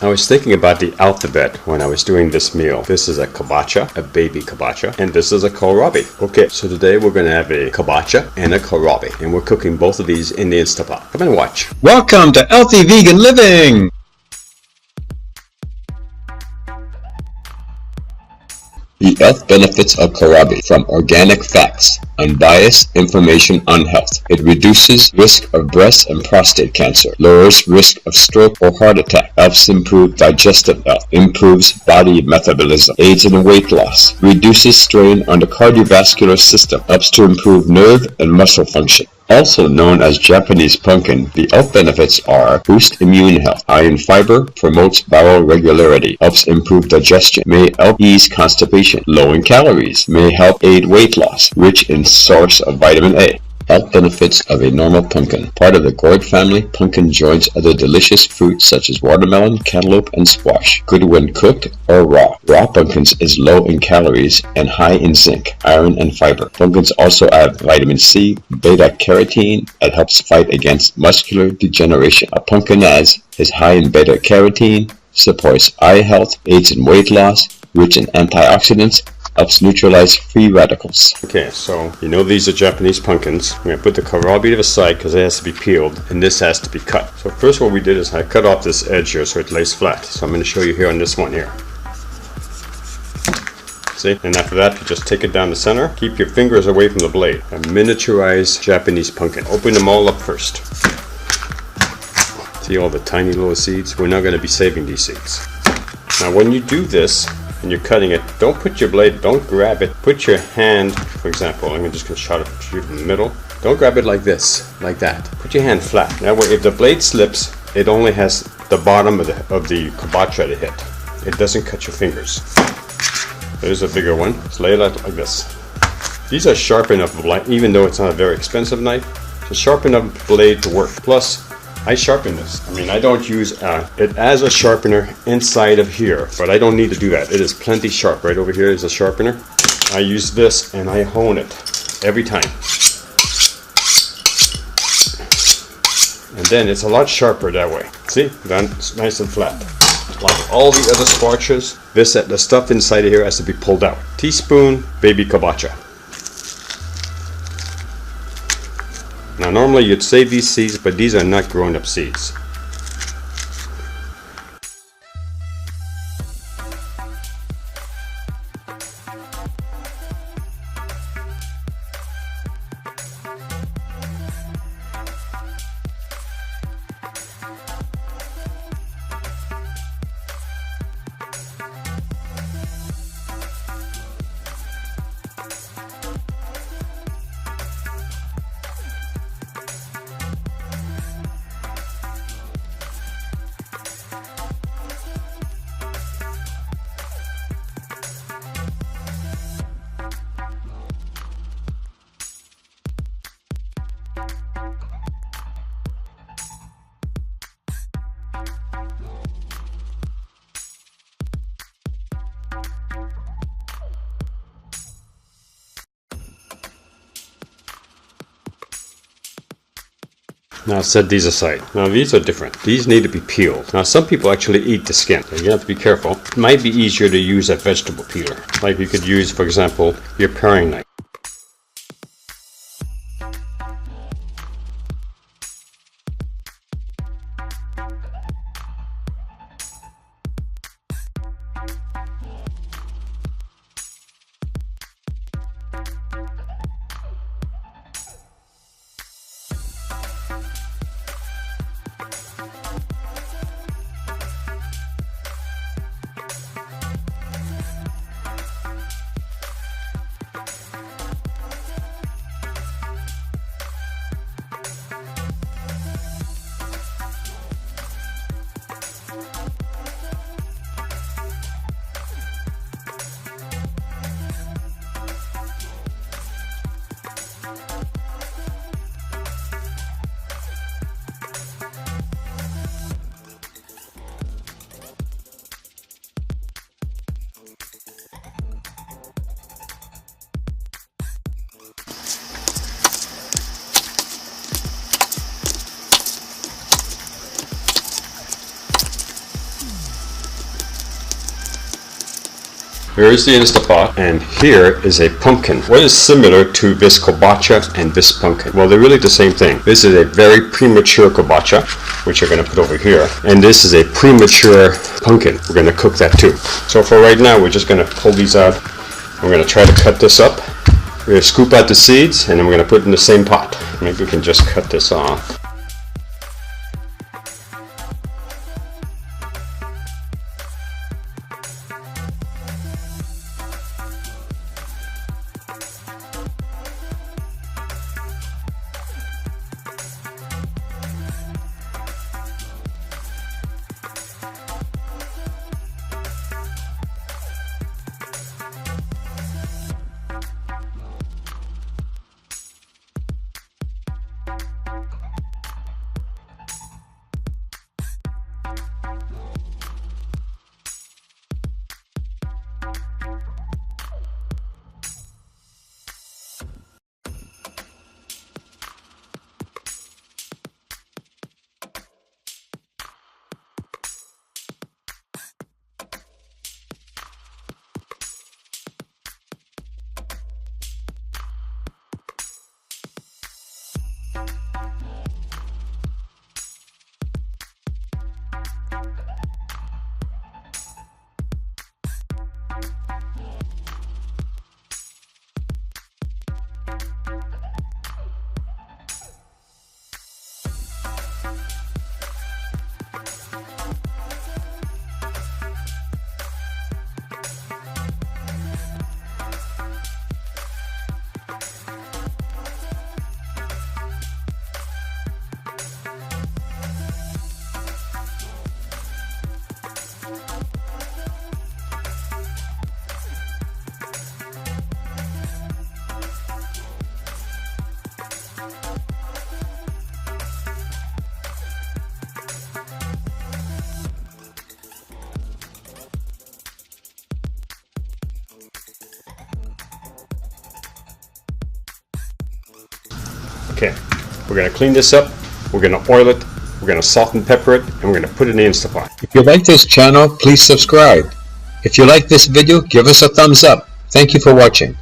I was thinking about the alphabet when I was doing this meal. This is a Kabacha, a baby Kabacha, and this is a Kohlrabi. Okay, so today we're going to have a Kabacha and a Kohlrabi, and we're cooking both of these in the Instapot. Come and watch. Welcome to Healthy Vegan Living! The health benefits of Kohlrabi from organic facts, unbiased information on health. It reduces risk of breast and prostate cancer, lowers risk of stroke or heart attack, helps improve digestive health, improves body metabolism, aids in weight loss, reduces strain on the cardiovascular system, helps to improve nerve and muscle function. Also known as Japanese pumpkin, the health benefits are boost immune health, high in fiber, promotes bowel regularity, helps improve digestion, may help ease constipation, low in calories, may help aid weight loss, rich in source of vitamin A. Health benefits of a normal pumpkin. Part of the gourd family, pumpkin joins other delicious fruits such as watermelon, cantaloupe, and squash. Good when cooked or raw. Raw pumpkins is low in calories and high in zinc, iron, and fiber. Pumpkins also have vitamin C, beta-carotene that helps fight against muscular degeneration. A pumpkin is high in beta-carotene, supports eye health, aids in weight loss, rich in antioxidants, helps neutralize free radicals. Okay, so you know these are Japanese pumpkins. I'm going to put the Kohlrabi to the side because it has to be peeled and this has to be cut. So first what we did is I cut off this edge here so it lays flat. So I'm going to show you here on this one here. See? And after that you just take it down the center. Keep your fingers away from the blade. A miniaturized Japanese pumpkin. Open them all up first. See all the tiny little seeds? We're not going to be saving these seeds. Now when you do this, and you're cutting it, don't put your blade, don't grab it. Put your hand, for example, I'm just going to shoot in the middle. Don't grab it like this, like that. Put your hand flat. That way, if the blade slips, it only has the bottom of the Kabocha to hit. It doesn't cut your fingers. There's a bigger one. Just lay it out like this. These are sharp enough, even though it's not a very expensive knife, it's a sharp enough blade to work. Plus, I sharpen this. I mean, I don't use it as a sharpener inside of here, but I don't need to do that. It is plenty sharp. Right over here is a sharpener. I use this and I hone it every time. And then it's a lot sharper that way. See? Then it's nice and flat. Like all the other squashes, the stuff inside of here has to be pulled out. Teaspoon baby Kabocha. Now normally you'd save these seeds, but these are not grown-up seeds. Now set these aside. Now these are different. These need to be peeled. Now some people actually eat the skin. So you have to be careful. It might be easier to use a vegetable peeler. Like you could use, for example, your paring knife. Here is the Instapot, and here is a pumpkin. What is similar to this Kabocha and this pumpkin? Well, they're really the same thing. This is a very premature Kabocha, which you're going to put over here, and this is a premature pumpkin. We're going to cook that too. So for right now, we're just going to pull these out. We're going to try to cut this up. We're going to scoop out the seeds, and then we're going to put it in the same pot. Maybe we can just cut this off. Okay, we're going to clean this up, we're going to oil it, we're going to salt and pepper it, and we're going to put it in the Instapot. If you like this channel, please subscribe. If you like this video, give us a thumbs up. Thank you for watching.